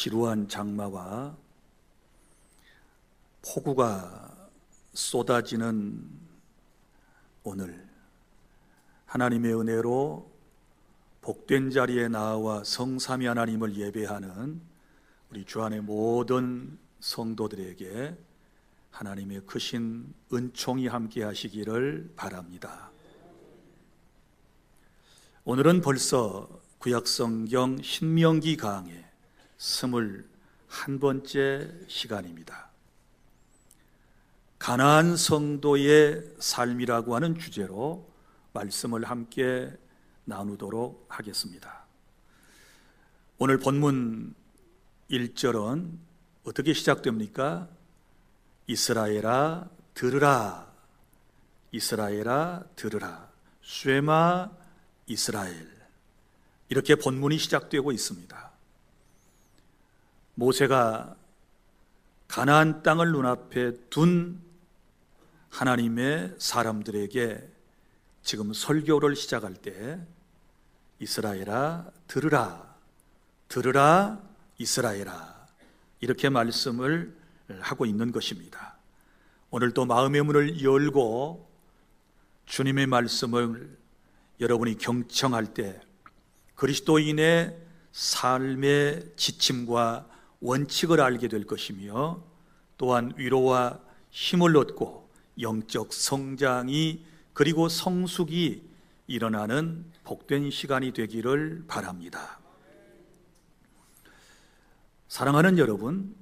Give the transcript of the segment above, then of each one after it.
지루한 장마와 폭우가 쏟아지는 오늘, 하나님의 은혜로 복된 자리에 나와 성삼위 하나님을 예배하는 우리 주 안의 모든 성도들에게 하나님의 크신 은총이 함께 하시기를 바랍니다. 오늘은 벌써 구약성경 신명기 강의 21번째 시간입니다. 가나안 성도의 삶이라고 하는 주제로 말씀을 함께 나누도록 하겠습니다. 오늘 본문 1절은 어떻게 시작됩니까? 이스라엘아 들으라, 이스라엘아 들으라, 쉐마 이스라엘, 이렇게 본문이 시작되고 있습니다. 모세가 가나안 땅을 눈앞에 둔 하나님의 사람들에게 지금 설교를 시작할 때 이스라엘아 들으라, 들으라 이스라엘아, 이렇게 말씀을 하고 있는 것입니다. 오늘도 마음의 문을 열고 주님의 말씀을 여러분이 경청할 때 그리스도인의 삶의 지침과 원칙을 알게 될 것이며, 또한 위로와 힘을 얻고 영적 성장이 그리고 성숙이 일어나는 복된 시간이 되기를 바랍니다. 사랑하는 여러분,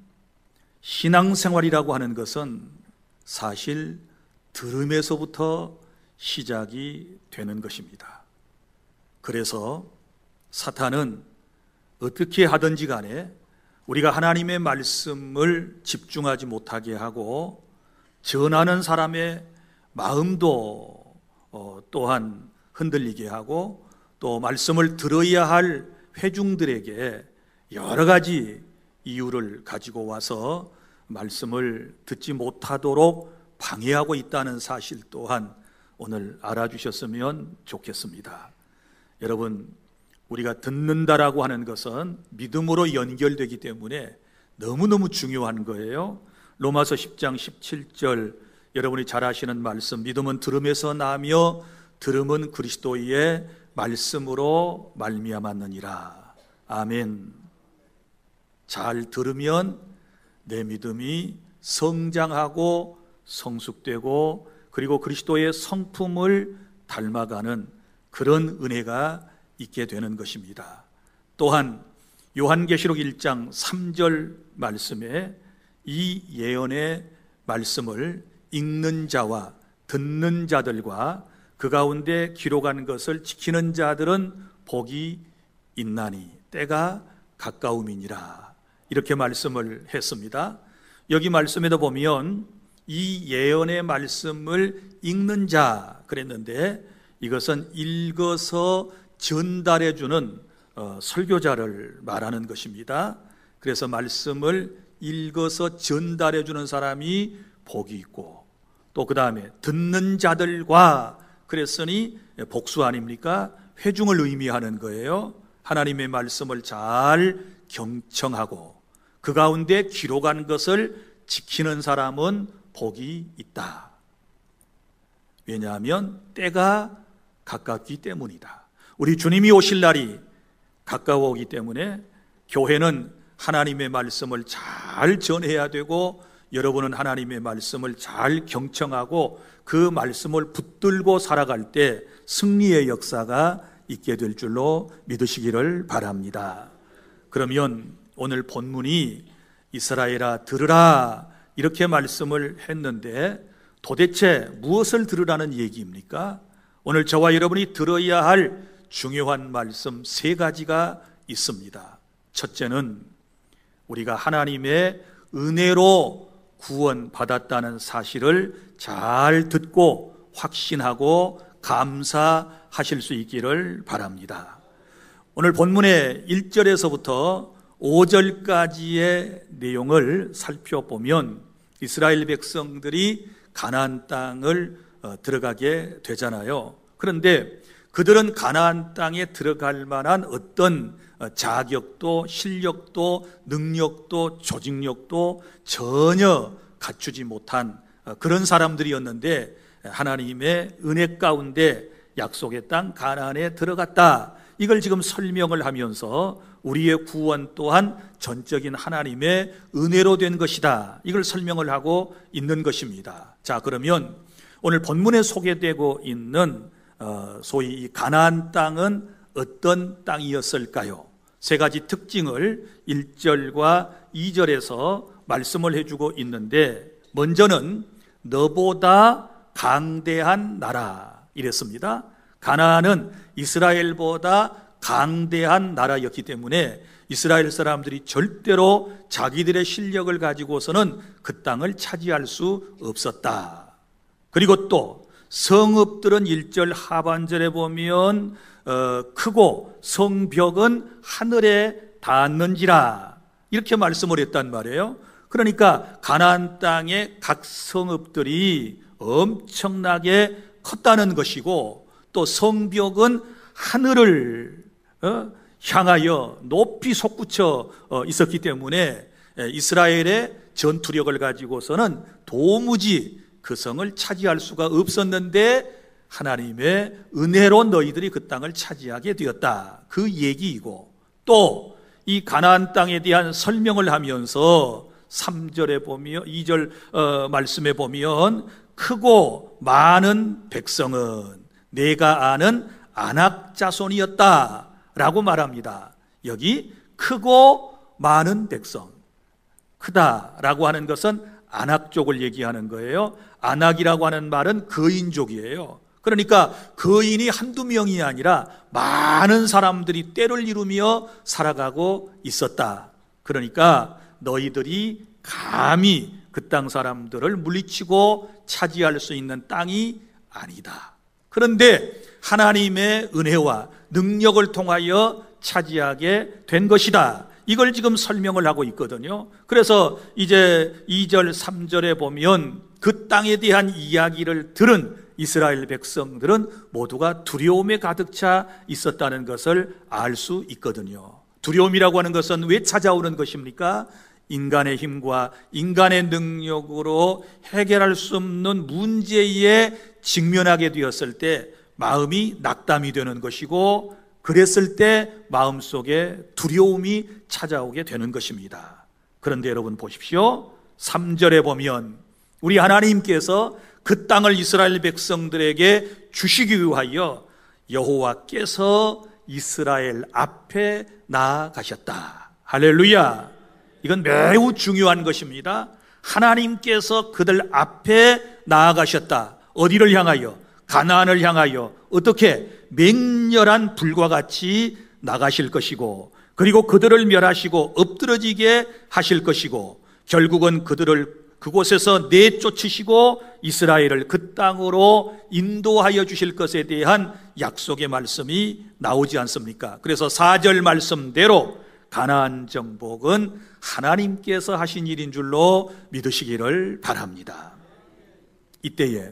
신앙생활이라고 하는 것은 사실 들음에서부터 시작이 되는 것입니다. 그래서 사탄은 어떻게 하든지 간에 우리가 하나님의 말씀을 집중하지 못하게 하고 전하는 사람의 마음도 또한 흔들리게 하고, 또 말씀을 들어야 할 회중들에게 여러 가지 이유를 가지고 와서 말씀을 듣지 못하도록 방해하고 있다는 사실 또한 오늘 알아주셨으면 좋겠습니다. 여러분, 우리가 듣는다라고 하는 것은 믿음으로 연결되기 때문에 너무너무 중요한 거예요. 로마서 10장 17절, 여러분이 잘 아시는 말씀, 믿음은 들음에서 나며 들음은 그리스도의 말씀으로 말미암았느니라. 아멘. 잘 들으면 내 믿음이 성장하고 성숙되고 그리고 그리스도의 성품을 닮아가는 그런 은혜가 있게 되는 것입니다. 또한 요한계시록 1장 3절 말씀에 이 예언의 말씀을 읽는 자와 듣는 자들과 그 가운데 기록한 것을 지키는 자들은 복이 있나니 때가 가까움이니라, 이렇게 말씀을 했습니다. 여기 말씀에도 보면 이 예언의 말씀을 읽는 자 그랬는데, 이것은 읽어서 전달해 주는 설교자를 말하는 것입니다. 그래서 말씀을 읽어서 전달해 주는 사람이 복이 있고, 또 그 다음에 듣는 자들과 그랬으니 복수 아닙니까? 회중을 의미하는 거예요. 하나님의 말씀을 잘 경청하고 그 가운데 기록한 것을 지키는 사람은 복이 있다. 왜냐하면 때가 가깝기 때문이다. 우리 주님이 오실 날이 가까워오기 때문에 교회는 하나님의 말씀을 잘 전해야 되고, 여러분은 하나님의 말씀을 잘 경청하고 그 말씀을 붙들고 살아갈 때 승리의 역사가 있게 될 줄로 믿으시기를 바랍니다. 그러면 오늘 본문이 이스라엘아 들으라, 이렇게 말씀을 했는데 도대체 무엇을 들으라는 얘기입니까? 오늘 저와 여러분이 들어야 할 중요한 말씀 3가지가 있습니다. 첫째는 우리가 하나님의 은혜로 구원받았다는 사실을 잘 듣고 확신하고 감사하실 수 있기를 바랍니다. 오늘 본문의 1절에서부터 5절까지의 내용을 살펴보면 이스라엘 백성들이 가나안 땅을 들어가게 되잖아요. 그런데 그들은 가나안 땅에 들어갈 만한 어떤 자격도 실력도 능력도 조직력도 전혀 갖추지 못한 그런 사람들이었는데 하나님의 은혜 가운데 약속의 땅 가나안에 들어갔다. 이걸 지금 설명을 하면서 우리의 구원 또한 전적인 하나님의 은혜로 된 것이다. 이걸 설명을 하고 있는 것입니다. 자, 그러면 오늘 본문에 소개되고 있는 소위 이 가나안 땅은 어떤 땅이었을까요? 세 가지 특징을 1절과 2절에서 말씀을 해주고 있는데, 먼저는 너보다 강대한 나라 이랬습니다. 가나안은 이스라엘보다 강대한 나라였기 때문에 이스라엘 사람들이 절대로 자기들의 실력을 가지고서는 그 땅을 차지할 수 없었다. 그리고 또 성읍들은 1절 하반절에 보면 크고 성벽은 하늘에 닿았는지라 이렇게 말씀을 했단 말이에요. 그러니까 가나안 땅의 각 성읍들이 엄청나게 컸다는 것이고, 또 성벽은 하늘을 향하여 높이 솟구쳐 있었기 때문에 이스라엘의 전투력을 가지고서는 도무지 그 성을 차지할 수가 없었는데 하나님의 은혜로 너희들이 그 땅을 차지하게 되었다. 그 얘기이고, 또 이 가나안 땅에 대한 설명을 하면서 3절에 보면 2절 말씀에 보면 크고 많은 백성은 내가 아는 아낙 자손이었다 라고 말합니다. 여기 크고 많은 백성, 크다라고 하는 것은 아낙 족을 얘기하는 거예요. 아낙이라고 하는 말은 거인족이에요. 그러니까 거인이 한두 명이 아니라 많은 사람들이 때를 이루며 살아가고 있었다. 그러니까 너희들이 감히 그 땅 사람들을 물리치고 차지할 수 있는 땅이 아니다. 그런데 하나님의 은혜와 능력을 통하여 차지하게 된 것이다. 이걸 지금 설명을 하고 있거든요. 그래서 이제 2절, 3절에 보면 그 땅에 대한 이야기를 들은 이스라엘 백성들은 모두가 두려움에 가득 차 있었다는 것을 알 수 있거든요. 두려움이라고 하는 것은 왜 찾아오는 것입니까? 인간의 힘과 인간의 능력으로 해결할 수 없는 문제에 직면하게 되었을 때 마음이 낙담이 되는 것이고, 그랬을 때 마음속에 두려움이 찾아오게 되는 것입니다. 그런데 여러분 보십시오. 3절에 보면 우리 하나님께서 그 땅을 이스라엘 백성들에게 주시기 위하여 여호와께서 이스라엘 앞에 나아가셨다. 할렐루야. 이건 매우 중요한 것입니다. 하나님께서 그들 앞에 나아가셨다. 어디를 향하여? 가나안을 향하여. 어떻게? 맹렬한 불과 같이 나가실 것이고, 그리고 그들을 멸하시고 엎드러지게 하실 것이고, 결국은 그들을 그곳에서 내쫓으시고 이스라엘을 그 땅으로 인도하여 주실 것에 대한 약속의 말씀이 나오지 않습니까? 그래서 4절 말씀대로 가나안 정복은 하나님께서 하신 일인 줄로 믿으시기를 바랍니다. 이때에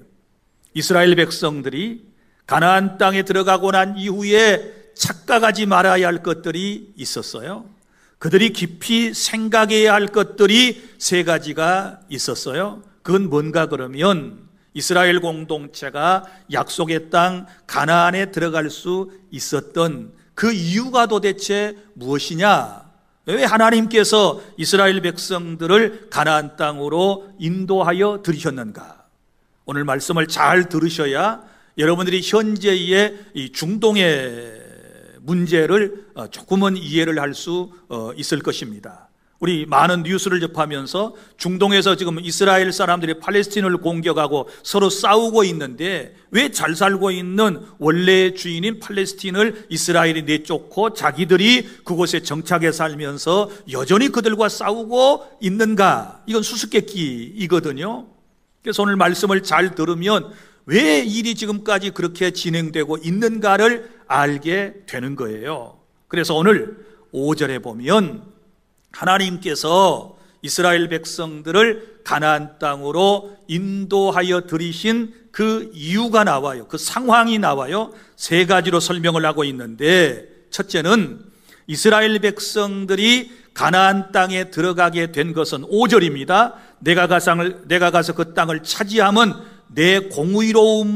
이스라엘 백성들이 가나안 땅에 들어가고 난 이후에 착각하지 말아야 할 것들이 있었어요. 그들이 깊이 생각해야 할 것들이 세 가지가 있었어요. 그건 뭔가 그러면 이스라엘 공동체가 약속의 땅 가나안에 들어갈 수 있었던 그 이유가 도대체 무엇이냐? 왜 하나님께서 이스라엘 백성들을 가나안 땅으로 인도하여 들이셨는가? 오늘 말씀을 잘 들으셔야 여러분들이 현재의 이 중동의 문제를 조금은 이해를 할 수 있을 것입니다. 우리 많은 뉴스를 접하면서 중동에서 지금 이스라엘 사람들이 팔레스틴을 공격하고 서로 싸우고 있는데, 왜 잘 살고 있는 원래의 주인인 팔레스틴을 이스라엘이 내쫓고 자기들이 그곳에 정착해 살면서 여전히 그들과 싸우고 있는가? 이건 수수께끼이거든요. 그래서 오늘 말씀을 잘 들으면 왜 일이 지금까지 그렇게 진행되고 있는가를 알게 되는 거예요. 그래서 오늘 5절에 보면 하나님께서 이스라엘 백성들을 가나안 땅으로 인도하여 들이신 그 이유가 나와요. 그 상황이 나와요. 세 가지로 설명을 하고 있는데, 첫째는 이스라엘 백성들이 가나안 땅에 들어가게 된 것은 5절입니다. 내가 가서 그 땅을 차지함은 내 공의로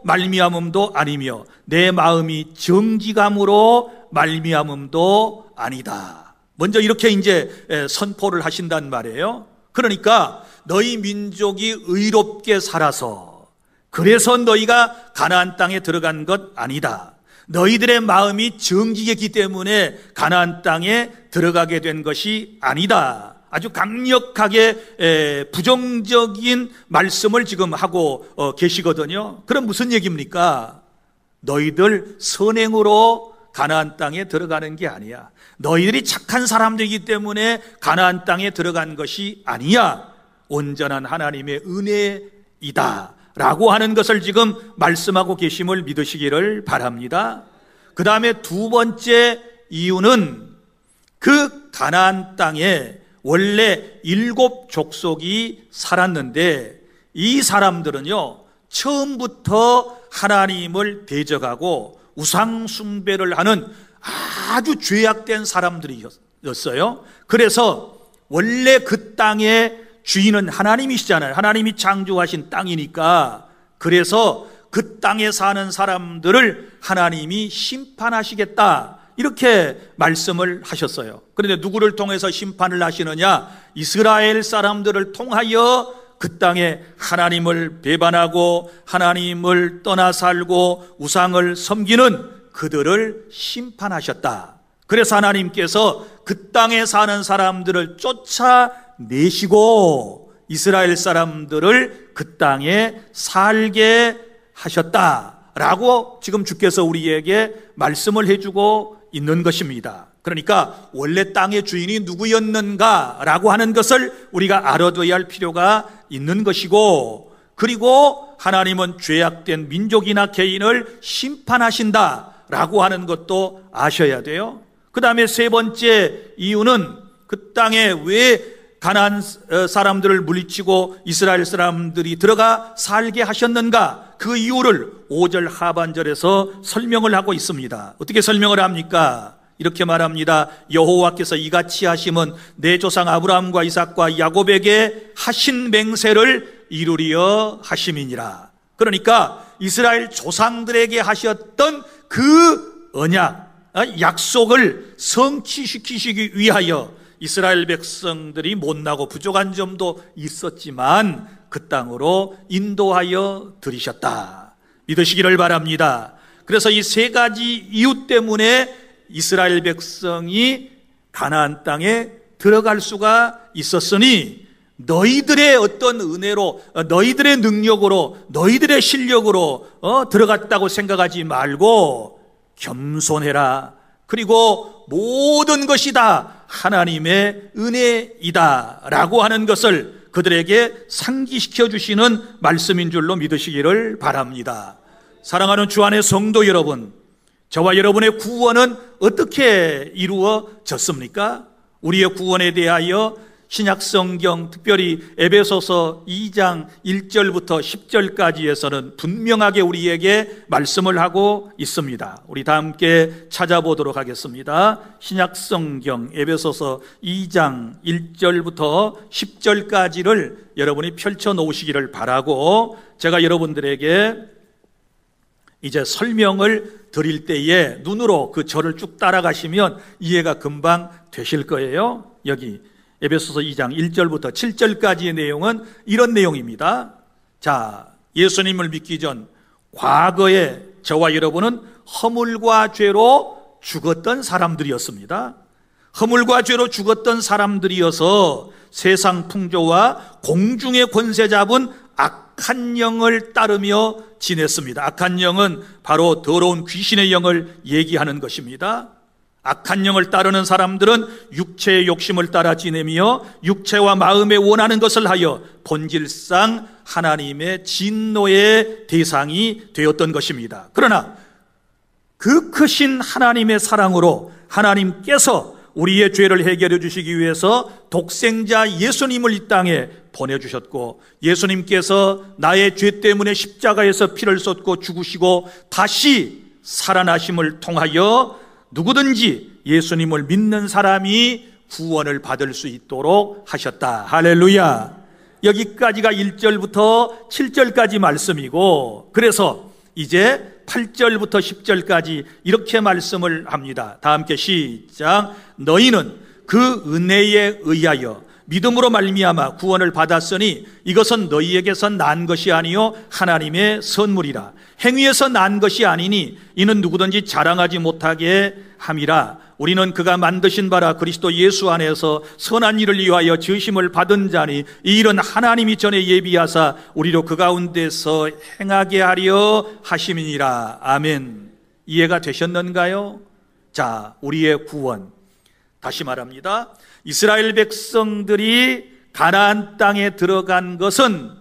말미암음도 아니며 내 마음이 정직함으로 말미암음도 아니다. 먼저 이렇게 이제 선포를 하신단 말이에요. 그러니까 너희 민족이 의롭게 살아서 그래서 너희가 가나안 땅에 들어간 것 아니다. 너희들의 마음이 정직했기 때문에 가나안 땅에 들어가게 된 것이 아니다. 아주 강력하게 부정적인 말씀을 지금 하고 계시거든요. 그럼 무슨 얘기입니까? 너희들 선행으로 가나안 땅에 들어가는 게 아니야. 너희들이 착한 사람들이기 때문에 가나안 땅에 들어간 것이 아니야. 온전한 하나님의 은혜이다 라고 하는 것을 지금 말씀하고 계심을 믿으시기를 바랍니다. 그 다음에 두 번째 이유는 그 가나안 땅에 원래 7 족속이 살았는데 이 사람들은요 처음부터 하나님을 대적하고 우상 숭배를 하는 아주 죄악된 사람들이었어요. 그래서 원래 그 땅의 주인은 하나님이시잖아요. 하나님이 창조하신 땅이니까. 그래서 그 땅에 사는 사람들을 하나님이 심판하시겠다 이렇게 말씀을 하셨어요. 그런데 누구를 통해서 심판을 하시느냐? 이스라엘 사람들을 통하여 그 땅에 하나님을 배반하고 하나님을 떠나 살고 우상을 섬기는 그들을 심판하셨다. 그래서 하나님께서 그 땅에 사는 사람들을 쫓아내시고 이스라엘 사람들을 그 땅에 살게 하셨다라고 지금 주께서 우리에게 말씀을 해주고 있는 것입니다. 그러니까 원래 땅의 주인이 누구였는가라고 하는 것을 우리가 알아둬야 할 필요가 있는 것이고, 그리고 하나님은 죄악된 민족이나 개인을 심판하신다라고 하는 것도 아셔야 돼요. 그 다음에 세 번째 이유는 그 땅에 왜 가나안 사람들을 물리치고 이스라엘 사람들이 들어가 살게 하셨는가, 그 이유를 5절 하반절에서 설명을 하고 있습니다. 어떻게 설명을 합니까? 이렇게 말합니다. 여호와께서 이같이 하심은 내 조상 아브라함과 이삭과 야곱에게 하신 맹세를 이루려 하심이니라. 그러니까 이스라엘 조상들에게 하셨던 그 언약, 약속을 성취시키시기 위하여 이스라엘 백성들이 못나고 부족한 점도 있었지만 그 땅으로 인도하여 들이셨다. 믿으시기를 바랍니다. 그래서 이 세 가지 이유 때문에 이스라엘 백성이 가나안 땅에 들어갈 수가 있었으니 너희들의 어떤 은혜로, 너희들의 능력으로, 너희들의 실력으로 들어갔다고 생각하지 말고 겸손해라. 그리고 모든 것이 다 하나님의 은혜이다 라고 하는 것을 그들에게 상기시켜 주시는 말씀인 줄로 믿으시기를 바랍니다. 사랑하는 주 안의 성도 여러분, 저와 여러분의 구원은 어떻게 이루어졌습니까? 우리의 구원에 대하여 신약성경, 특별히 에베소서 2장 1절부터 10절까지에서는 분명하게 우리에게 말씀을 하고 있습니다. 우리 다 함께 찾아보도록 하겠습니다. 신약성경 에베소서 2장 1절부터 10절까지를 여러분이 펼쳐놓으시기를 바라고, 제가 여러분들에게 이제 설명을 드릴 때에 눈으로 그 절을 쭉 따라가시면 이해가 금방 되실 거예요. 여기 에베소서 2장 1절부터 7절까지의 내용은 이런 내용입니다. 자, 예수님을 믿기 전 과거에 저와 여러분은 허물과 죄로 죽었던 사람들이었습니다. 허물과 죄로 죽었던 사람들이어서 세상 풍조와 공중의 권세 잡은 악한 영을 따르며 지냈습니다. 악한 영은 바로 더러운 귀신의 영을 얘기하는 것입니다. 악한 영을 따르는 사람들은 육체의 욕심을 따라 지내며 육체와 마음에 원하는 것을 하여 본질상 하나님의 진노의 대상이 되었던 것입니다. 그러나 그 크신 하나님의 사랑으로 하나님께서 우리의 죄를 해결해 주시기 위해서 독생자 예수님을 이 땅에 보내주셨고, 예수님께서 나의 죄 때문에 십자가에서 피를 쏟고 죽으시고 다시 살아나심을 통하여 누구든지 예수님을 믿는 사람이 구원을 받을 수 있도록 하셨다. 할렐루야. 여기까지가 1절부터 7절까지 말씀이고, 그래서 이제 8절부터 10절까지 이렇게 말씀을 합니다. 다 함께 시작. 너희는 그 은혜에 의하여 믿음으로 말미암아 구원을 받았으니 이것은 너희에게서 난 것이 아니요 하나님의 선물이라. 행위에서 난 것이 아니니 이는 누구든지 자랑하지 못하게 함이라. 우리는 그가 만드신 바라 그리스도 예수 안에서 선한 일을 위하여 지으심을 받은 자니 이 일은 하나님이 전에 예비하사 우리로 그 가운데서 행하게 하려 하심이니라. 아멘. 이해가 되셨는가요? 자, 우리의 구원, 다시 말합니다. 이스라엘 백성들이 가나안 땅에 들어간 것은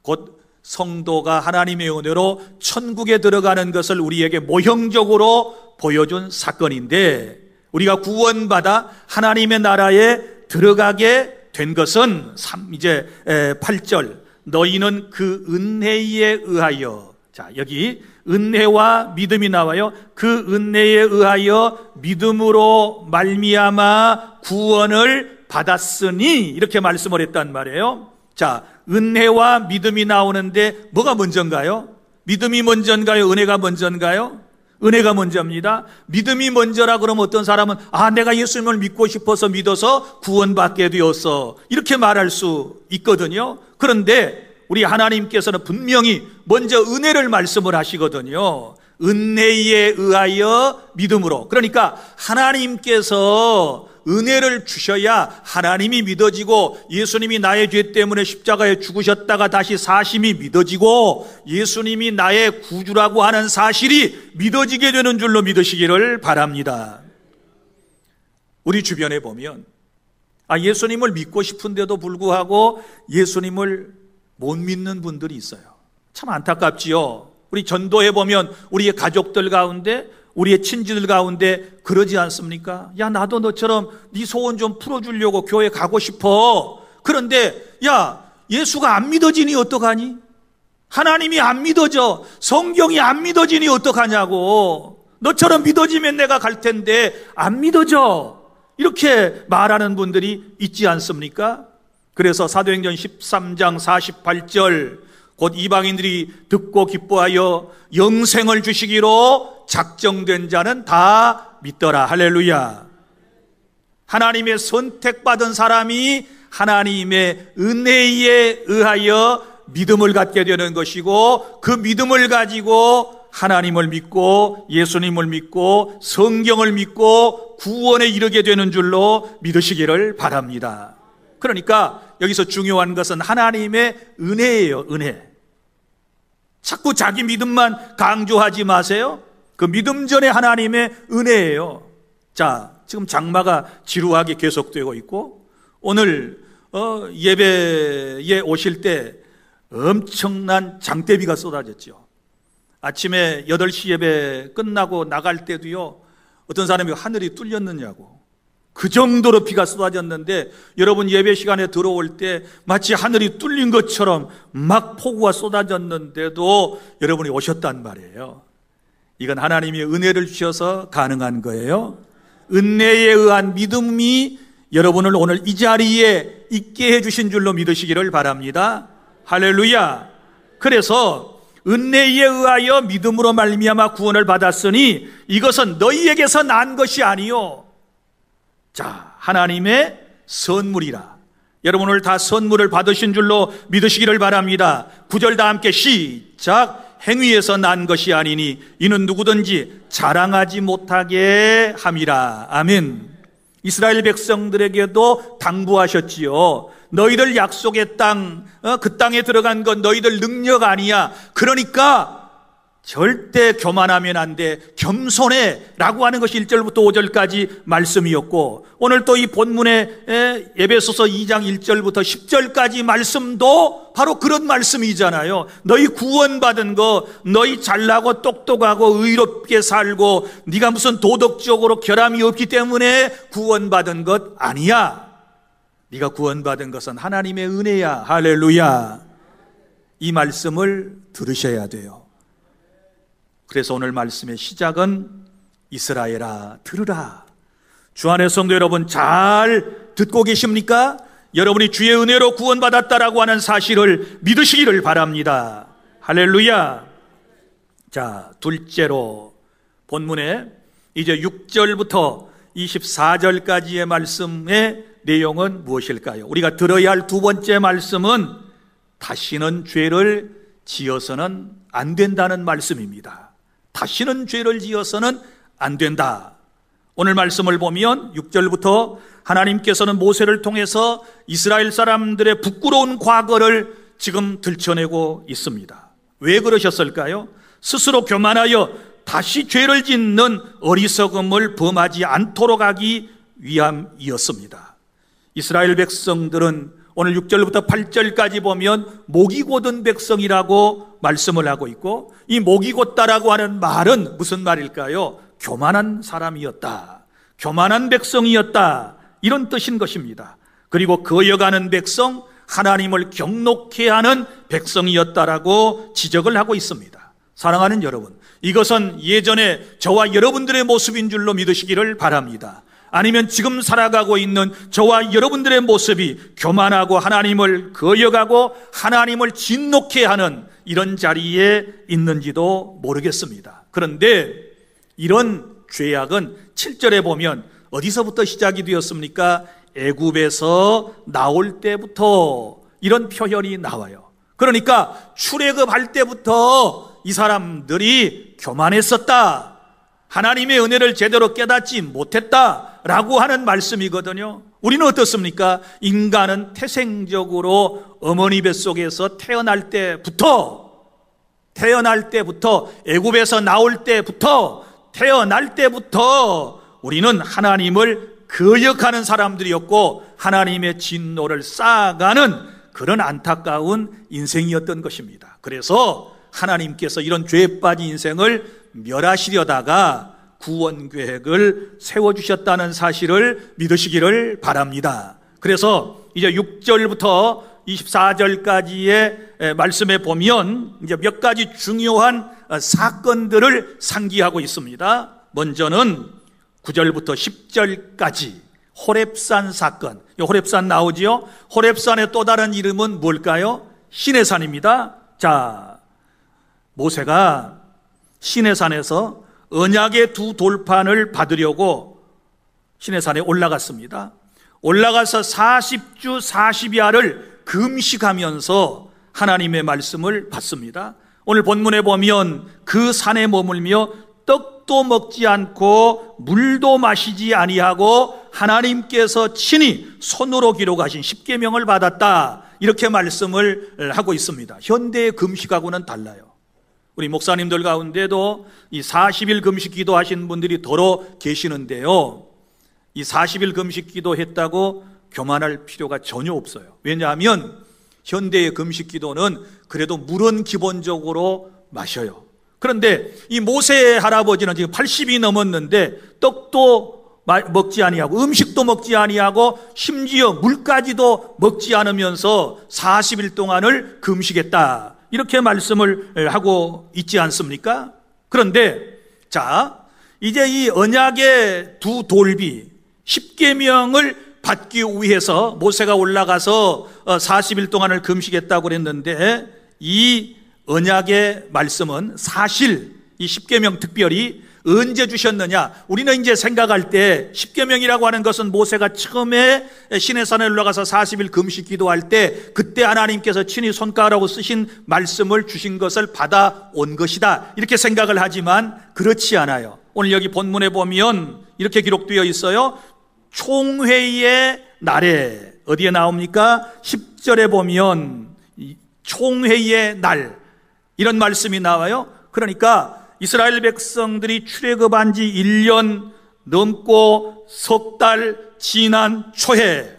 곧 성도가 하나님의 은혜로 천국에 들어가는 것을 우리에게 모형적으로 보여준 사건인데, 우리가 구원받아 하나님의 나라에 들어가게 된 것은 이제 8절, 너희는 그 은혜에 의하여. 자, 여기 은혜와 믿음이 나와요. 그 은혜에 의하여 믿음으로 말미암아 구원을 받았으니, 이렇게 말씀을 했단 말이에요. 자, 은혜와 믿음이 나오는데 뭐가 먼저인가요? 믿음이 먼저인가요? 은혜가 먼저인가요? 은혜가 먼저입니다. 믿음이 먼저라 그러면 어떤 사람은 내가 예수님을 믿고 싶어서 믿어서 구원받게 되었어, 이렇게 말할 수 있거든요. 그런데 우리 하나님께서는 분명히 먼저 은혜를 말씀을 하시거든요. 은혜에 의하여 믿음으로. 그러니까 하나님께서 은혜를 주셔야 하나님이 믿어지고, 예수님이 나의 죄 때문에 십자가에 죽으셨다가 다시 사심이 믿어지고, 예수님이 나의 구주라고 하는 사실이 믿어지게 되는 줄로 믿으시기를 바랍니다. 우리 주변에 보면 예수님을 믿고 싶은데도 불구하고 예수님을 못 믿는 분들이 있어요. 참 안타깝지요. 우리 전도해 보면 우리의 가족들 가운데, 우리의 친지들 가운데 그러지 않습니까? 야, 나도 너처럼 네 소원 좀 풀어주려고 교회 가고 싶어. 그런데 야, 예수가 안 믿어지니 어떡하니? 하나님이 안 믿어져, 성경이 안 믿어지니 어떡하냐고. 너처럼 믿어지면 내가 갈 텐데 안 믿어져, 이렇게 말하는 분들이 있지 않습니까? 그래서 사도행전 13장 48절, 곧 이방인들이 듣고 기뻐하여 영생을 주시기로 작정된 자는 다 믿더라. 할렐루야. 하나님의 선택받은 사람이 하나님의 은혜에 의하여 믿음을 갖게 되는 것이고, 그 믿음을 가지고 하나님을 믿고 예수님을 믿고 성경을 믿고 구원에 이르게 되는 줄로 믿으시기를 바랍니다. 그러니까 여기서 중요한 것은 하나님의 은혜예요. 은혜. 자꾸 자기 믿음만 강조하지 마세요. 그 믿음 전에 하나님의 은혜예요. 자, 지금 장마가 지루하게 계속되고 있고, 오늘 예배에 오실 때 엄청난 장대비가 쏟아졌죠. 아침에 8시 예배 끝나고 나갈 때도요, 어떤 사람이 하늘이 뚫렸느냐고, 그 정도로 비가 쏟아졌는데, 여러분 예배 시간에 들어올 때 마치 하늘이 뚫린 것처럼 막 폭우가 쏟아졌는데도 여러분이 오셨단 말이에요. 이건 하나님이 은혜를 주셔서 가능한 거예요. 은혜에 의한 믿음이 여러분을 오늘 이 자리에 있게 해주신 줄로 믿으시기를 바랍니다. 할렐루야. 그래서 은혜에 의하여 믿음으로 말미암아 구원을 받았으니 이것은 너희에게서 난 것이 아니요, 자, 하나님의 선물이라. 여러분 오늘 다 선물을 받으신 줄로 믿으시기를 바랍니다. 9절 다 함께 시작. 행위에서 난 것이 아니니 이는 누구든지 자랑하지 못하게 함이라. 아멘. 이스라엘 백성들에게도 당부하셨지요. 너희들 약속의 땅, 그 땅에 들어간 건 너희들 능력 아니야. 그러니까 절대 교만하면 안 돼, 겸손해 라고 하는 것이 1절부터 5절까지 말씀이었고, 오늘 또 이 본문의 에베소서 2장 1절부터 10절까지 말씀도 바로 그런 말씀이잖아요. 너희 구원받은 거, 너희 잘나고 똑똑하고 의롭게 살고 네가 무슨 도덕적으로 결함이 없기 때문에 구원받은 것 아니야. 네가 구원받은 것은 하나님의 은혜야. 할렐루야. 이 말씀을 들으셔야 돼요. 그래서 오늘 말씀의 시작은 이스라엘아 들으라. 주 안의 성도 여러분, 잘 듣고 계십니까? 여러분이 주의 은혜로 구원받았다라고 하는 사실을 믿으시기를 바랍니다. 할렐루야. 자, 둘째로 본문에 이제 6절부터 24절까지의 말씀의 내용은 무엇일까요? 우리가 들어야 할 두 번째 말씀은 다시는 죄를 지어서는 안 된다는 말씀입니다. 다시는 죄를 지어서는 안 된다. 오늘 말씀을 보면 6절부터 하나님께서는 모세를 통해서 이스라엘 사람들의 부끄러운 과거를 지금 들춰내고 있습니다. 왜 그러셨을까요? 스스로 교만하여 다시 죄를 짓는 어리석음을 범하지 않도록 하기 위함이었습니다. 이스라엘 백성들은 오늘 6절부터 8절까지 보면 목이 곧은 백성이라고 말씀을 하고 있고, 이 목이 곧다라고 하는 말은 무슨 말일까요? 교만한 사람이었다, 교만한 백성이었다, 이런 뜻인 것입니다. 그리고 거여가는 백성, 하나님을 경록케 하는 백성이었다라고 지적을 하고 있습니다. 사랑하는 여러분, 이것은 예전에 저와 여러분들의 모습인 줄로 믿으시기를 바랍니다. 아니면 지금 살아가고 있는 저와 여러분들의 모습이 교만하고 하나님을 거역하고 하나님을 진노케 하는 이런 자리에 있는지도 모르겠습니다. 그런데 이런 죄악은 7절에 보면 어디서부터 시작이 되었습니까? 애굽에서 나올 때부터 이런 표현이 나와요. 그러니까 출애굽할 때부터 이 사람들이 교만했었다, 하나님의 은혜를 제대로 깨닫지 못했다라고 하는 말씀이거든요. 우리는 어떻습니까? 인간은 태생적으로 어머니 뱃속에서 태어날 때부터 애굽에서 나올 때부터 태어날 때부터 우리는 하나님을 거역하는 사람들이었고 하나님의 진노를 쌓아가는 그런 안타까운 인생이었던 것입니다. 그래서 하나님께서 이런 죄에 빠진 인생을 멸하시려다가 구원 계획을 세워주셨다는 사실을 믿으시기를 바랍니다. 그래서 이제 6절부터 24절까지의 말씀에 보면 이제 몇 가지 중요한 사건들을 상기하고 있습니다. 먼저는 9절부터 10절까지 호렙산 사건. 호렙산 나오지요? 호렙산의 또 다른 이름은 뭘까요? 시내산입니다. 자, 모세가 시내산에서 언약의 두 돌판을 받으려고 시내산에 올라갔습니다. 올라가서 40주 40야를 금식하면서 하나님의 말씀을 받습니다. 오늘 본문에 보면 그 산에 머물며 떡도 먹지 않고 물도 마시지 아니하고 하나님께서 친히 손으로 기록하신 십계명을 받았다, 이렇게 말씀을 하고 있습니다. 현대의 금식하고는 달라요. 우리 목사님들 가운데도 이 40일 금식 기도하신 분들이 더러 계시는데요, 이 40일 금식 기도했다고 교만할 필요가 전혀 없어요. 왜냐하면 현대의 금식 기도는 그래도 물은 기본적으로 마셔요. 그런데 이 모세의 할아버지는 지금 80이 넘었는데 떡도 먹지 아니하고 음식도 먹지 아니하고 심지어 물까지도 먹지 않으면서 40일 동안을 금식했다, 이렇게 말씀을 하고 있지 않습니까? 그런데 자, 이제 이 언약의 두 돌비 십계명을 받기 위해서 모세가 올라가서 40일 동안을 금식했다고 그랬는데, 이 언약의 말씀은 사실 이 십계명 특별히 언제 주셨느냐? 우리는 이제 생각할 때 십계명이라고 하는 것은 모세가 처음에 시내산에 올라가서 40일 금식 기도할 때 그때 하나님께서 친히 손가락으로 쓰신 말씀을 주신 것을 받아온 것이다, 이렇게 생각을 하지만 그렇지 않아요. 오늘 여기 본문에 보면 이렇게 기록되어 있어요. 총회의 날에, 어디에 나옵니까? 10절에 보면 총회의 날, 이런 말씀이 나와요. 그러니까 이스라엘 백성들이 출애굽한 지 1년 넘고 석 달 지난 초에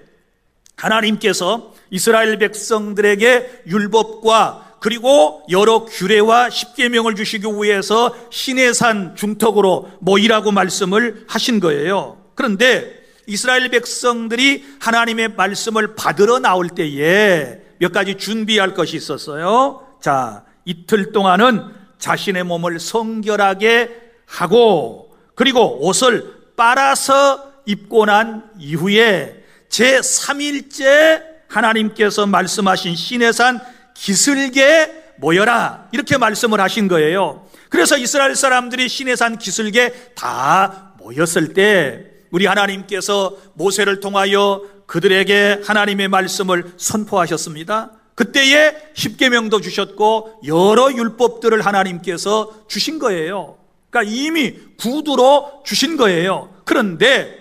하나님께서 이스라엘 백성들에게 율법과 그리고 여러 규례와 십계명을 주시기 위해서 시내산 중턱으로 모이라고 말씀을 하신 거예요. 그런데 이스라엘 백성들이 하나님의 말씀을 받으러 나올 때에 몇 가지 준비할 것이 있었어요. 자, 이틀 동안은 자신의 몸을 성결하게 하고 그리고 옷을 빨아서 입고 난 이후에 제3일째 하나님께서 말씀하신 시내산 기슭에 모여라, 이렇게 말씀을 하신 거예요. 그래서 이스라엘 사람들이 시내산 기슭에 다 모였을 때 우리 하나님께서 모세를 통하여 그들에게 하나님의 말씀을 선포하셨습니다. 그때에 십계명도 주셨고 여러 율법들을 하나님께서 주신 거예요. 그러니까 이미 구두로 주신 거예요. 그런데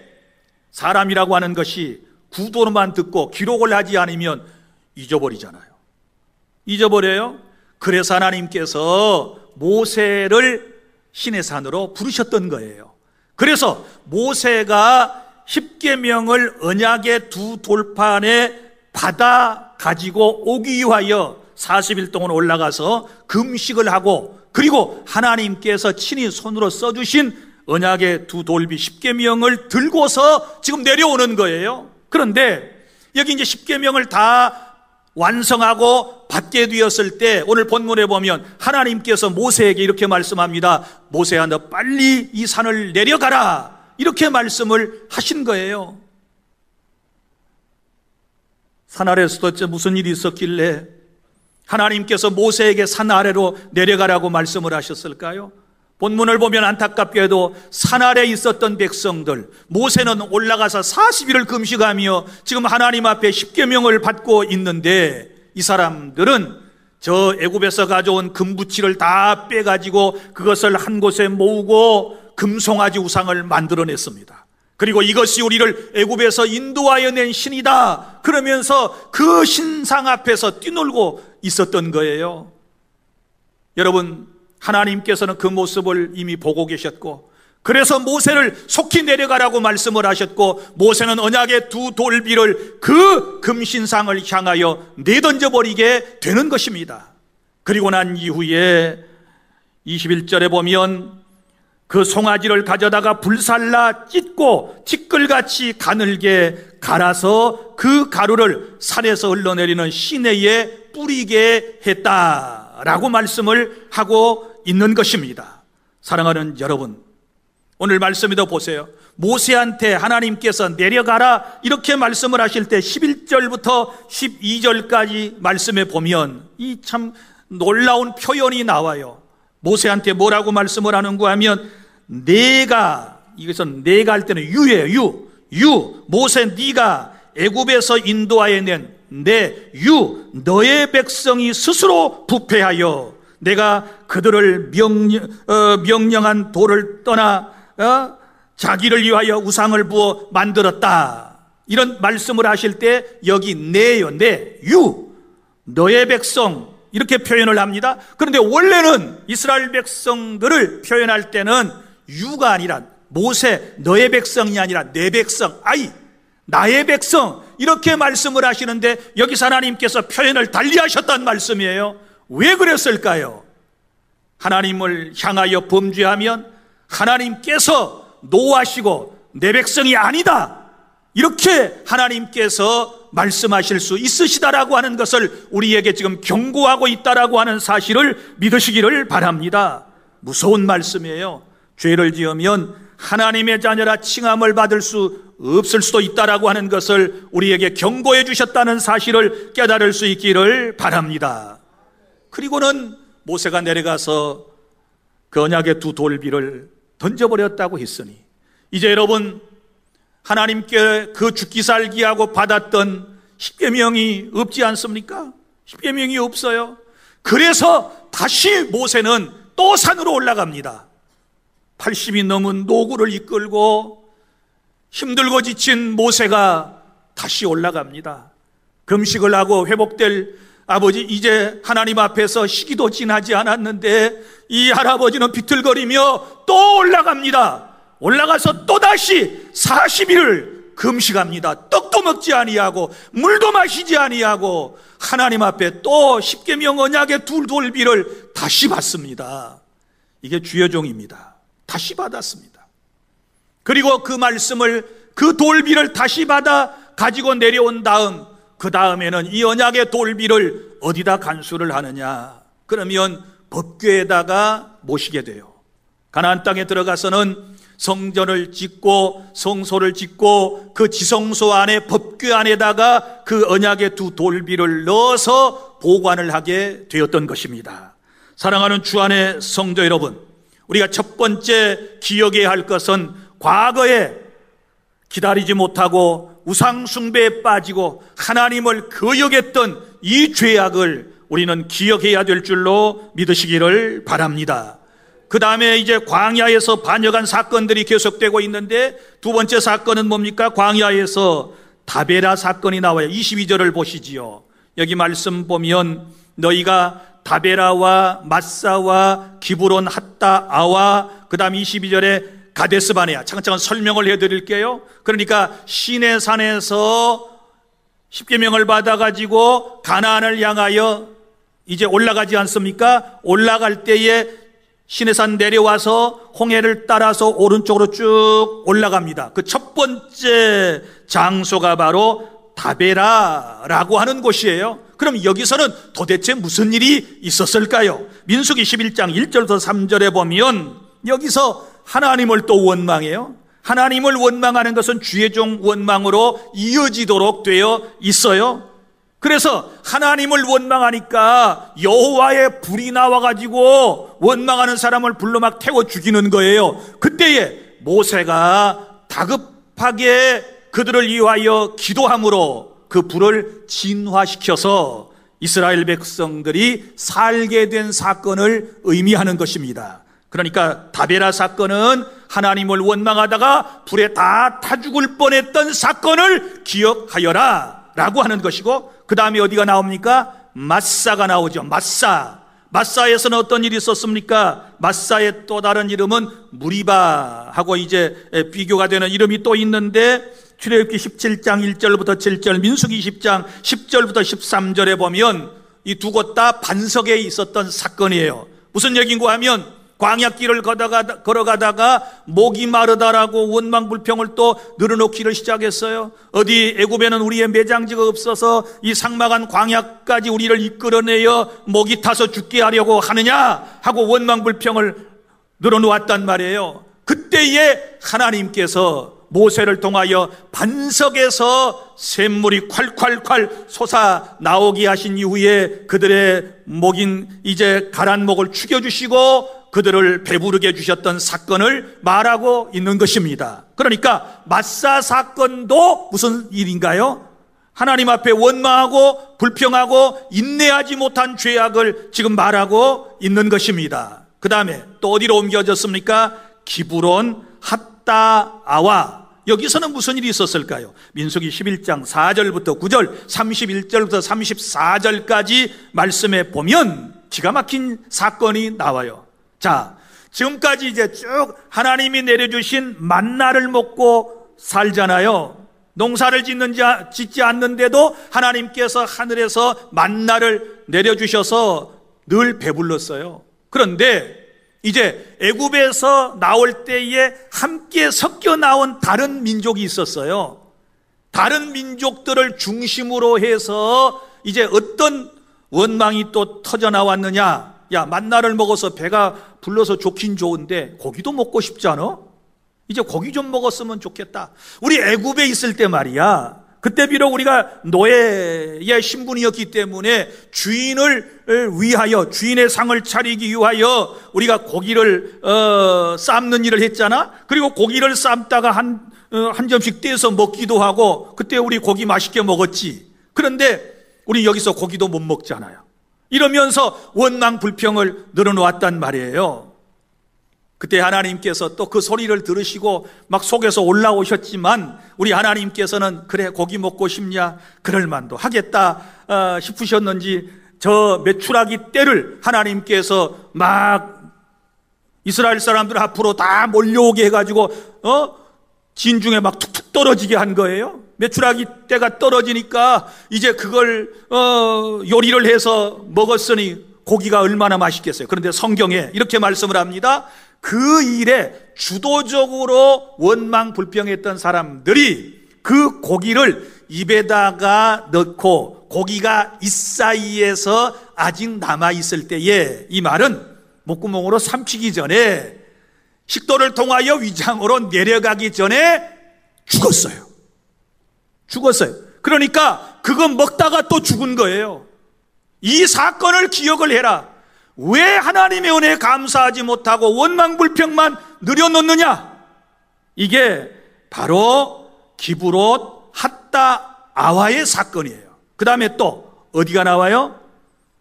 사람이라고 하는 것이 구두로만 듣고 기록을 하지 않으면 잊어버리잖아요. 잊어버려요. 그래서 하나님께서 모세를 시내산으로 부르셨던 거예요. 그래서 모세가 십계명을 언약의 두 돌판에 받아 가지고 오기 위하여 40일 동안 올라가서 금식을 하고, 그리고 하나님께서 친히 손으로 써주신 언약의 두 돌비 십계명을 들고서 지금 내려오는 거예요. 그런데 여기 이제 십계명을 다 완성하고 받게 되었을 때 오늘 본문에 보면 하나님께서 모세에게 이렇게 말씀합니다. 모세야, 너 빨리 이 산을 내려가라, 이렇게 말씀을 하신 거예요. 산 아래에서 도대체 무슨 일이 있었길래 하나님께서 모세에게 산 아래로 내려가라고 말씀을 하셨을까요? 본문을 보면 안타깝게도 산 아래에 있었던 백성들, 모세는 올라가서 40일을 금식하며 지금 하나님 앞에 십계명을 받고 있는데, 이 사람들은 저 애굽에서 가져온 금부치를 다 빼가지고 그것을 한 곳에 모으고 금송아지 우상을 만들어냈습니다. 그리고 이것이 우리를 애굽에서 인도하여 낸 신이다 그러면서 그 신상 앞에서 뛰놀고 있었던 거예요. 여러분, 하나님께서는 그 모습을 이미 보고 계셨고, 그래서 모세를 속히 내려가라고 말씀을 하셨고, 모세는 언약의 두 돌비를 그 금신상을 향하여 내던져버리게 되는 것입니다. 그리고 난 이후에 21절에 보면 그 송아지를 가져다가 불살라 찢고 티끌같이 가늘게 갈아서 그 가루를 산에서 흘러내리는 시내에 뿌리게 했다라고 말씀을 하고 있는 것입니다. 사랑하는 여러분, 오늘 말씀에도 보세요. 모세한테 하나님께서 내려가라 이렇게 말씀을 하실 때 11절부터 12절까지 말씀에 보면 이 참 놀라운 표현이 나와요. 모세한테 뭐라고 말씀을 하는가 하면, 내가, 이것은 내가 할 때는 유예요. 모세, 네가 애굽에서 인도하여 낸 내 너의 백성이 스스로 부패하여 내가 그들을 명령한 도를 떠나 자기를 위하여 우상을 부어 만들었다, 이런 말씀을 하실 때 여기 내요, 너의 백성, 이렇게 표현을 합니다. 그런데 원래는 이스라엘 백성들을 표현할 때는 유가 아니라, 모세 너의 백성이 아니라 내 백성, 나의 백성, 이렇게 말씀을 하시는데 여기서 하나님께서 표현을 달리 하셨단 말씀이에요. 왜 그랬을까요? 하나님을 향하여 범죄하면 하나님께서 노하시고 내 백성이 아니다, 이렇게 하나님께서 말씀하실 수 있으시다라고 하는 것을 우리에게 지금 경고하고 있다라고 하는 사실을 믿으시기를 바랍니다. 무서운 말씀이에요. 죄를 지으면 하나님의 자녀라 칭함을 받을 수 없을 수도 있다라고 하는 것을 우리에게 경고해 주셨다는 사실을 깨달을 수 있기를 바랍니다. 그리고는 모세가 내려가서 그 언약의 두 돌비를 던져버렸다고 했으니, 이제 여러분, 하나님께 그 죽기 살기하고 받았던 십계명이 없지 않습니까? 십계명이 없어요. 그래서 다시 모세는 또 산으로 올라갑니다. 80이 넘은 노구를 이끌고 힘들고 지친 모세가 다시 올라갑니다. 금식을 하고 회복될 아버지, 이제 하나님 앞에서 시기도 지나지 않았는데 이 할아버지는 비틀거리며 또 올라갑니다. 올라가서 또다시 40일을 금식합니다. 떡도 먹지 아니하고 물도 마시지 아니하고 하나님 앞에 또 십계명 언약의 두 돌비를 다시 받습니다. 이게 주의 종입니다. 다시 받았습니다. 그리고 그 말씀을, 그 돌비를 다시 받아 가지고 내려온 다음, 그 다음에는 이 언약의 돌비를 어디다 간수를 하느냐? 그러면 법궤에다가 모시게 돼요. 가나안 땅에 들어가서는 성전을 짓고 성소를 짓고 그 지성소 안에 법궤 안에다가 그 언약의 두 돌비를 넣어서 보관을 하게 되었던 것입니다. 사랑하는 주 안의 성도 여러분, 우리가 첫 번째 기억해야 할 것은 과거에 기다리지 못하고 우상 숭배에 빠지고 하나님을 거역했던 이 죄악을 우리는 기억해야 될 줄로 믿으시기를 바랍니다. 그 다음에 이제 광야에서 반역한 사건들이 계속되고 있는데 두 번째 사건은 뭡니까? 광야에서 다베라 사건이 나와요. 22절을 보시지요. 여기 말씀 보면 너희가 다베라와 마사와 기브론 핫다아와 그 다음 22절에 가데스바네아, 잠깐 설명을 해드릴게요. 그러니까 시내 산에서 십계명을 받아가지고 가나안을 향하여 이제 올라가지 않습니까? 올라갈 때에 시내산 내려와서 홍해를 따라서 오른쪽으로 쭉 올라갑니다. 그 첫 번째 장소가 바로 다베라라고 하는 곳이에요. 그럼 여기서는 도대체 무슨 일이 있었을까요? 민수기 11장 1절부터 3절에 보면 여기서 하나님을 또 원망해요. 하나님을 원망하는 것은 주의 종 원망으로 이어지도록 되어 있어요. 그래서 하나님을 원망하니까 여호와의 불이 나와가지고 원망하는 사람을 불러 막 태워 죽이는 거예요. 그때에 모세가 다급하게 그들을 위하여 기도함으로 그 불을 진화시켜서 이스라엘 백성들이 살게 된 사건을 의미하는 것입니다. 그러니까 다베라 사건은 하나님을 원망하다가 불에 다 타 죽을 뻔했던 사건을 기억하여라 라고 하는 것이고, 그 다음에 어디가 나옵니까? 마사가 나오죠. 마사에서는 어떤 일이 있었습니까? 마사의 또 다른 이름은 무리바하고 이제 비교가 되는 이름이 또 있는데, 출애굽기 17장 1절부터 7절, 민수기 20장 10절부터 13절에 보면 이 두 곳 다 반석에 있었던 사건이에요. 무슨 얘기인가 하면 광야길을 걸어가다가 목이 마르다라고 원망불평을 또 늘어놓기를 시작했어요. 어디 애굽에는 우리의 매장지가 없어서 이 삭막한 광야까지 우리를 이끌어내어 목이 타서 죽게 하려고 하느냐 하고 원망불평을 늘어놓았단 말이에요. 그때에 하나님께서 모세를 통하여 반석에서 샘물이 콸콸콸 솟아 나오게 하신 이후에 그들의 목인 이제 가란 목을 죽여주시고 그들을 배부르게 해주셨던 사건을 말하고 있는 것입니다. 그러니까 마사 사건도 무슨 일인가요? 하나님 앞에 원망하고 불평하고 인내하지 못한 죄악을 지금 말하고 있는 것입니다. 그 다음에 또 어디로 옮겨졌습니까? 기브론 핫다아와, 여기서는 무슨 일이 있었을까요? 민수기 11장 4절부터 9절, 31절부터 34절까지 말씀에 보면 기가 막힌 사건이 나와요. 자, 지금까지 이제 쭉 하나님이 내려주신 만나를 먹고 살잖아요. 농사를 짓지 않는데도 하나님께서 하늘에서 만나를 내려주셔서 늘 배불렀어요. 그런데 이제 애굽에서 나올 때에 함께 섞여 나온 다른 민족이 있었어요. 다른 민족들을 중심으로 해서 이제 어떤 원망이 또 터져 나왔느냐? 야, 만나를 먹어서 배가 불러서 좋긴 좋은데 고기도 먹고 싶지 않아? 이제 고기 좀 먹었으면 좋겠다. 우리 애굽에 있을 때 말이야, 그때 비록 우리가 노예의 신분이었기 때문에 주인을 위하여, 주인의 상을 차리기 위하여 우리가 고기를 삶는 일을 했잖아. 그리고 고기를 삶다가 한 점씩 떼서 먹기도 하고, 그때 우리 고기 맛있게 먹었지. 그런데 우리 여기서 고기도 못 먹잖아요. 이러면서 원망 불평을 늘어놓았단 말이에요. 그때 하나님께서 또 그 소리를 들으시고 막 속에서 올라오셨지만 우리 하나님께서는 그래 고기 먹고 싶냐, 그럴만도 하겠다 싶으셨는지 저 메추라기 떼를 하나님께서 막 이스라엘 사람들 앞으로 다 몰려오게 해가지고 진중에 막 툭툭 떨어지게 한 거예요. 메추라기 떼가 떨어지니까 이제 그걸 요리를 해서 먹었으니 고기가 얼마나 맛있겠어요. 그런데 성경에 이렇게 말씀을 합니다. 그 일에 주도적으로 원망 불평했던 사람들이 그 고기를 입에다가 넣고 고기가 잇사이에서 아직 남아있을 때에, 이 말은 목구멍으로 삼키기 전에 식도를 통하여 위장으로 내려가기 전에 죽었어요. 그러니까 그거 먹다가 또 죽은 거예요. 이 사건을 기억을 해라. 왜 하나님의 은혜에 감사하지 못하고 원망불평만 늘여놓느냐? 이게 바로 기브롯 핫다 아와의 사건이에요. 그 다음에 또 어디가 나와요?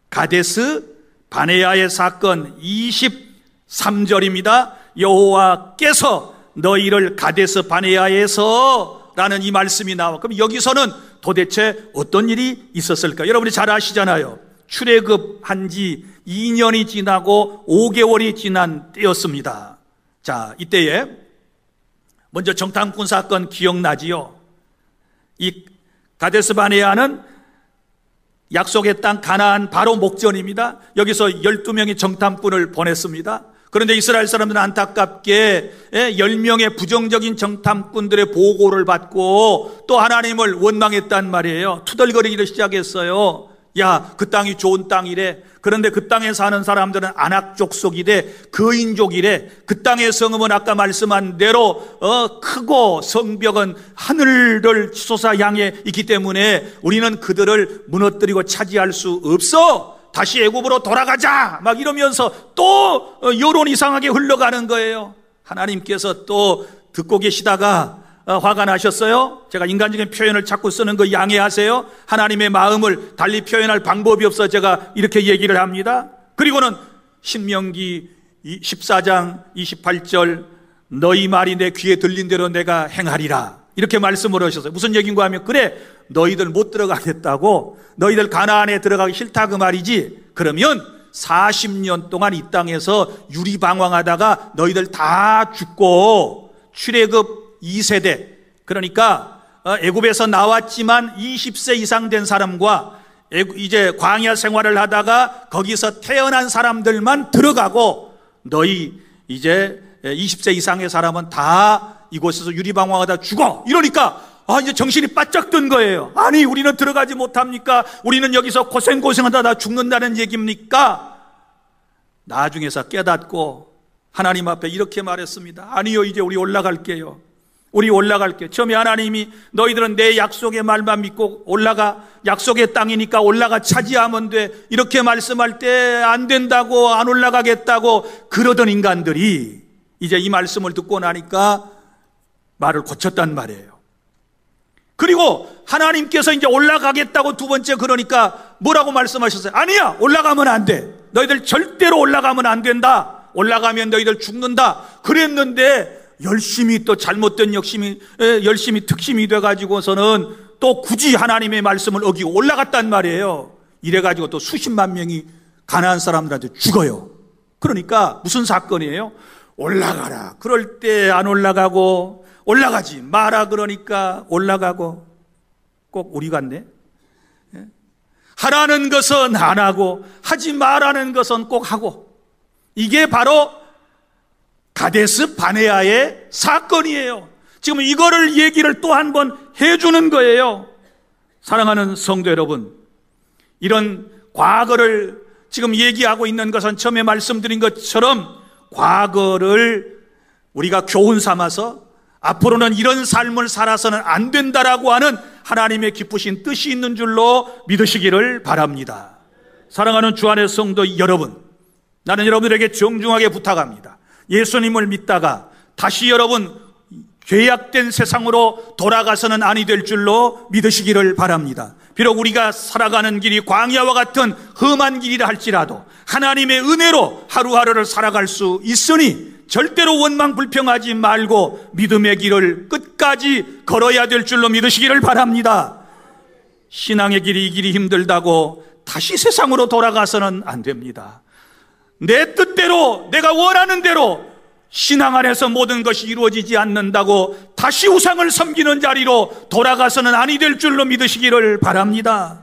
가데스 바네아의 사건 23절입니다. 여호와께서 너희를 가데스 바네아에서 라는 이 말씀이 나와. 그럼 여기서는 도대체 어떤 일이 있었을까? 여러분이 잘 아시잖아요. 출애굽한 지 2년이 지나고 5개월이 지난 때였습니다. 자, 이때에 먼저 정탐꾼 사건 기억나지요? 이 가데스 바네아는 약속의 땅 가나안 바로 목전입니다. 여기서 12명의 정탐꾼을 보냈습니다. 그런데 이스라엘 사람들은 안타깝게 10명의 부정적인 정탐꾼들의 보고를 받고 또 하나님을 원망했단 말이에요. 투덜거리기를 시작했어요. 야, 그 땅이 좋은 땅이래. 그런데 그 땅에 사는 사람들은 아낙 족속이래, 거인족이래. 그 땅의 성읍은 아까 말씀한 대로 크고 성벽은 하늘을 솟아 향해 있기 때문에 우리는 그들을 무너뜨리고 차지할 수 없어. 다시 애굽으로 돌아가자 막 이러면서 또 여론 이상하게 흘러가는 거예요. 하나님께서 또 듣고 계시다가 화가 나셨어요? 제가 인간적인 표현을 자꾸 쓰는 거 양해하세요. 하나님의 마음을 달리 표현할 방법이 없어 제가 이렇게 얘기를 합니다. 그리고는 신명기 14장 28절 너희 말이 내 귀에 들린 대로 내가 행하리라 이렇게 말씀을 하셨어요. 무슨 얘기인가 하면 그래 너희들 못 들어가겠다고, 너희들 가나안에 들어가기 싫다 그 말이지. 그러면 40년 동안 이 땅에서 유리방황하다가 너희들 다 죽고 출애굽 2세대, 그러니까 애굽에서 나왔지만 20세 이상 된 사람과 이제 광야 생활을 하다가 거기서 태어난 사람들만 들어가고 너희 이제 20세 이상의 사람은 다 이곳에서 유리방황하다 죽어. 이러니까 이제 정신이 바짝 든 거예요. 아니 우리는 들어가지 못합니까? 우리는 여기서 고생하다 다 죽는다는 얘기입니까? 나중에서 깨닫고 하나님 앞에 이렇게 말했습니다. 아니요, 이제 우리 올라갈게요. 우리 올라갈게요. 처음에 하나님이 너희들은 내 약속의 말만 믿고 올라가, 약속의 땅이니까 올라가 차지하면 돼 이렇게 말씀할 때 안 된다고, 안 올라가겠다고 그러던 인간들이 이제 이 말씀을 듣고 나니까 말을 고쳤단 말이에요. 그리고 하나님께서 이제 올라가겠다고 두 번째 그러니까 뭐라고 말씀하셨어요? 아니야, 올라가면 안 돼. 너희들 절대로 올라가면 안 된다. 올라가면 너희들 죽는다. 그랬는데 열심히 또 잘못된 열심히 특심이 돼가지고서는 또 굳이 하나님의 말씀을 어기고 올라갔단 말이에요. 이래가지고 또 수십만 명이 가나안 사람들한테 죽어요. 그러니까 무슨 사건이에요? 올라가라. 그럴 때 안 올라가고, 올라가지 마라 그러니까 올라가고. 꼭 우리 같네. 하라는 것은 안 하고 하지 말라는 것은 꼭 하고. 이게 바로 가데스 바네아의 사건이에요. 지금 이거를 얘기를 또 한 번 해주는 거예요. 사랑하는 성도 여러분, 이런 과거를 지금 얘기하고 있는 것은 처음에 말씀드린 것처럼 과거를 우리가 교훈 삼아서 앞으로는 이런 삶을 살아서는 안 된다라고 하는 하나님의 기쁘신 뜻이 있는 줄로 믿으시기를 바랍니다. 사랑하는 주 안의 성도 여러분, 나는 여러분들에게 정중하게 부탁합니다. 예수님을 믿다가 다시 여러분 죄악된 세상으로 돌아가서는 아니 될 줄로 믿으시기를 바랍니다. 비록 우리가 살아가는 길이 광야와 같은 험한 길이라 할지라도 하나님의 은혜로 하루하루를 살아갈 수 있으니 절대로 원망 불평하지 말고 믿음의 길을 끝까지 걸어야 될 줄로 믿으시기를 바랍니다. 신앙의 길이 이 길이 힘들다고 다시 세상으로 돌아가서는 안 됩니다. 내 뜻대로 내가 원하는 대로 신앙 안에서 모든 것이 이루어지지 않는다고 다시 우상을 섬기는 자리로 돌아가서는 아니 될 줄로 믿으시기를 바랍니다.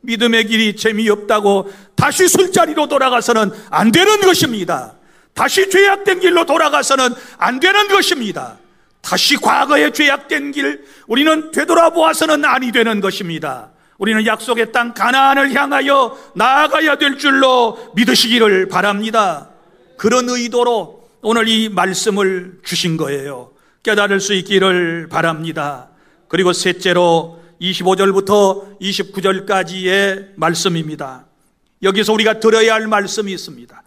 믿음의 길이 재미없다고 다시 술자리로 돌아가서는 안 되는 것입니다. 다시 죄악된 길로 돌아가서는 안 되는 것입니다. 다시 과거의 죄악된 길 우리는 되돌아보아서는 아니 되는 것입니다. 우리는 약속의 땅 가나안을 향하여 나아가야 될 줄로 믿으시기를 바랍니다. 그런 의도로 오늘 이 말씀을 주신 거예요. 깨달을 수 있기를 바랍니다. 그리고 셋째로 25절부터 29절까지의 말씀입니다. 여기서 우리가 들어야 할 말씀이 있습니다.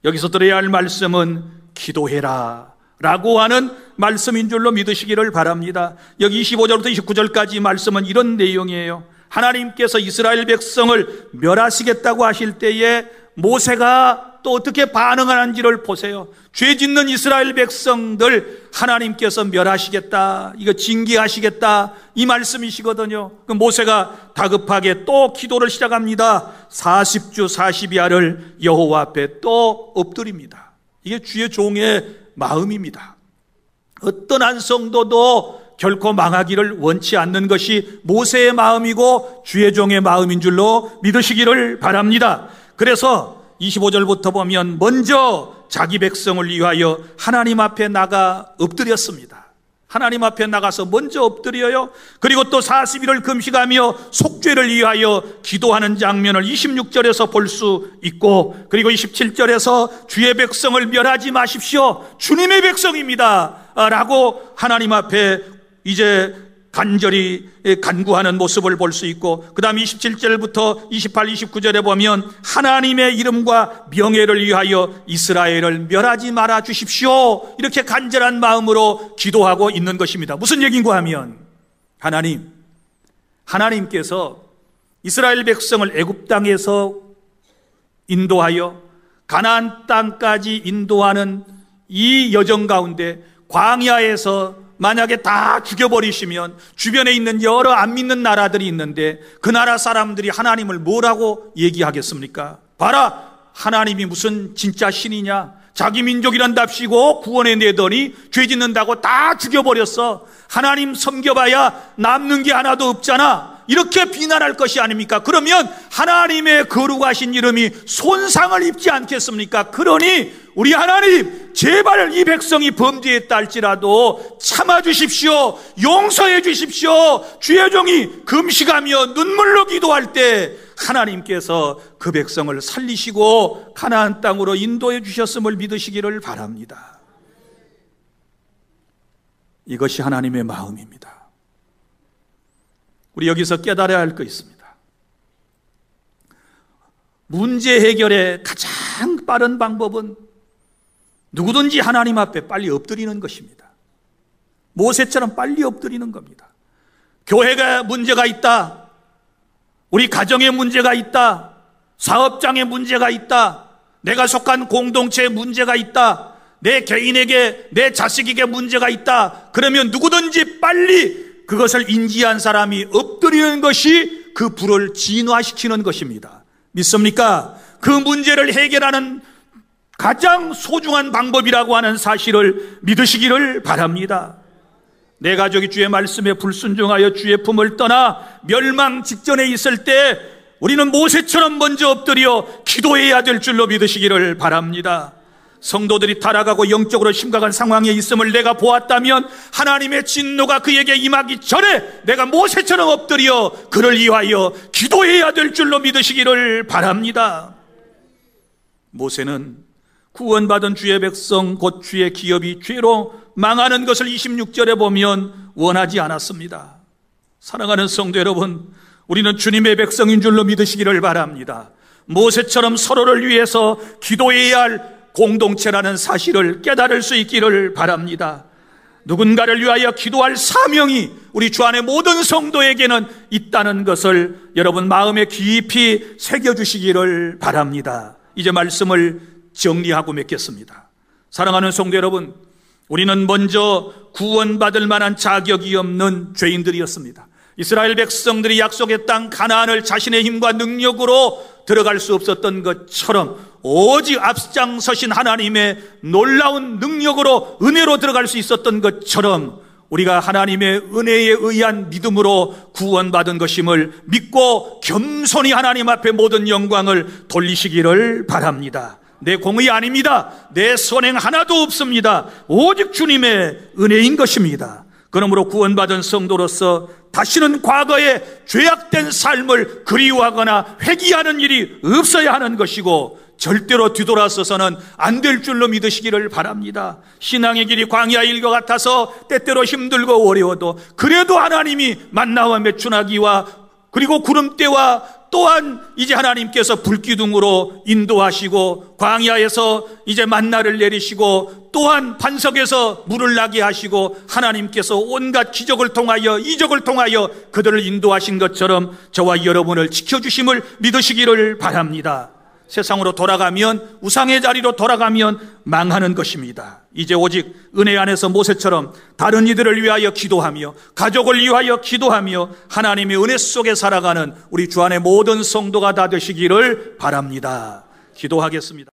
여기서 들어야 할 말씀은 기도해라 라고 하는 말씀인 줄로 믿으시기를 바랍니다. 여기 25절부터 29절까지 말씀은 이런 내용이에요. 하나님께서 이스라엘 백성을 멸하시겠다고 하실 때에 모세가 또 어떻게 반응하는지를 보세요. 죄 짓는 이스라엘 백성들 하나님께서 멸하시겠다, 이거 징계하시겠다, 이 말씀이시거든요. 그 모세가 다급하게 또 기도를 시작합니다. 40주 40야를 여호와 앞에 또 엎드립니다. 이게 주의 종의 마음입니다. 어떤 한 성도도 결코 망하기를 원치 않는 것이 모세의 마음이고 주의 종의 마음인 줄로 믿으시기를 바랍니다. 그래서 25절부터 보면 먼저 자기 백성을 위하여 하나님 앞에 나가 엎드렸습니다. 하나님 앞에 나가서 먼저 엎드려요. 그리고 또 40일을 금식하며 속죄를 위하여 기도하는 장면을 26절에서 볼 수 있고, 그리고 27절에서 주의 백성을 멸하지 마십시오, 주님의 백성입니다 라고 하나님 앞에 이제 간절히 간구하는 모습을 볼 수 있고, 그 다음 27절부터 28, 29절에 보면 하나님의 이름과 명예를 위하여 이스라엘을 멸하지 말아 주십시오, 이렇게 간절한 마음으로 기도하고 있는 것입니다. 무슨 얘기인가 하면 하나님께서 이스라엘 백성을 애굽 땅에서 인도하여 가나안 땅까지 인도하는 이 여정 가운데 광야에서 만약에 다 죽여버리시면 주변에 있는 여러 안 믿는 나라들이 있는데 그 나라 사람들이 하나님을 뭐라고 얘기하겠습니까? 봐라, 하나님이 무슨 진짜 신이냐, 자기 민족이란답시고 구원해 내더니 죄 짓는다고 다 죽여버렸어, 하나님 섬겨봐야 남는 게 하나도 없잖아, 이렇게 비난할 것이 아닙니까? 그러면 하나님의 거룩하신 이름이 손상을 입지 않겠습니까? 그러니 우리 하나님, 제발 이 백성이 범죄했다 할지라도 참아주십시오, 용서해 주십시오. 주의 종이 금식하며 눈물로 기도할 때 하나님께서 그 백성을 살리시고 가나안 땅으로 인도해 주셨음을 믿으시기를 바랍니다. 이것이 하나님의 마음입니다. 우리 여기서 깨달아야 할 거 있습니다. 문제 해결의 가장 빠른 방법은 누구든지 하나님 앞에 빨리 엎드리는 것입니다. 모세처럼 빨리 엎드리는 겁니다. 교회가 문제가 있다, 우리 가정에 문제가 있다, 사업장에 문제가 있다, 내가 속한 공동체에 문제가 있다, 내 개인에게, 내 자식에게 문제가 있다, 그러면 누구든지 빨리 그것을 인지한 사람이 엎드리는 것이 그 불을 진화시키는 것입니다. 믿습니까? 그 문제를 해결하는 가장 소중한 방법이라고 하는 사실을 믿으시기를 바랍니다. 내 가족이 주의 말씀에 불순종하여 주의 품을 떠나 멸망 직전에 있을 때 우리는 모세처럼 먼저 엎드려 기도해야 될 줄로 믿으시기를 바랍니다. 성도들이 타락하고 영적으로 심각한 상황에 있음을 내가 보았다면 하나님의 진노가 그에게 임하기 전에 내가 모세처럼 엎드려 그를 위하여 기도해야 될 줄로 믿으시기를 바랍니다. 모세는 구원받은 주의 백성 곧 주의 기업이 죄로 망하는 것을 26절에 보면 원하지 않았습니다. 사랑하는 성도 여러분, 우리는 주님의 백성인 줄로 믿으시기를 바랍니다. 모세처럼 서로를 위해서 기도해야 할 공동체라는 사실을 깨달을 수 있기를 바랍니다. 누군가를 위하여 기도할 사명이 우리 주 안의 모든 성도에게는 있다는 것을 여러분 마음에 깊이 새겨주시기를 바랍니다. 이제 말씀을 정리하고 맺겠습니다. 사랑하는 성도 여러분, 우리는 먼저 구원받을 만한 자격이 없는 죄인들이었습니다. 이스라엘 백성들이 약속의 땅 가나안을 자신의 힘과 능력으로 들어갈 수 없었던 것처럼 오직 앞장서신 하나님의 놀라운 능력으로 은혜로 들어갈 수 있었던 것처럼 우리가 하나님의 은혜에 의한 믿음으로 구원받은 것임을 믿고 겸손히 하나님 앞에 모든 영광을 돌리시기를 바랍니다. 내 공의 아닙니다. 내 선행 하나도 없습니다. 오직 주님의 은혜인 것입니다. 그러므로 구원받은 성도로서 다시는 과거의 죄악된 삶을 그리워하거나 회귀하는 일이 없어야 하는 것이고, 절대로 뒤돌아서서는 안 될 줄로 믿으시기를 바랍니다. 신앙의 길이 광야일 것 같아서 때때로 힘들고 어려워도 그래도 하나님이 만나와 매춘하기와 그리고 구름대와 또한 이제 하나님께서 불기둥으로 인도하시고 광야에서 이제 만나를 내리시고 또한 반석에서 물을 나게 하시고 하나님께서 온갖 기적을 통하여 이적을 통하여 그들을 인도하신 것처럼 저와 여러분을 지켜주심을 믿으시기를 바랍니다. 세상으로 돌아가면, 우상의 자리로 돌아가면 망하는 것입니다. 이제 오직 은혜 안에서 모세처럼 다른 이들을 위하여 기도하며 가족을 위하여 기도하며 하나님의 은혜 속에 살아가는 우리 주 안의 모든 성도가 다 되시기를 바랍니다. 기도하겠습니다.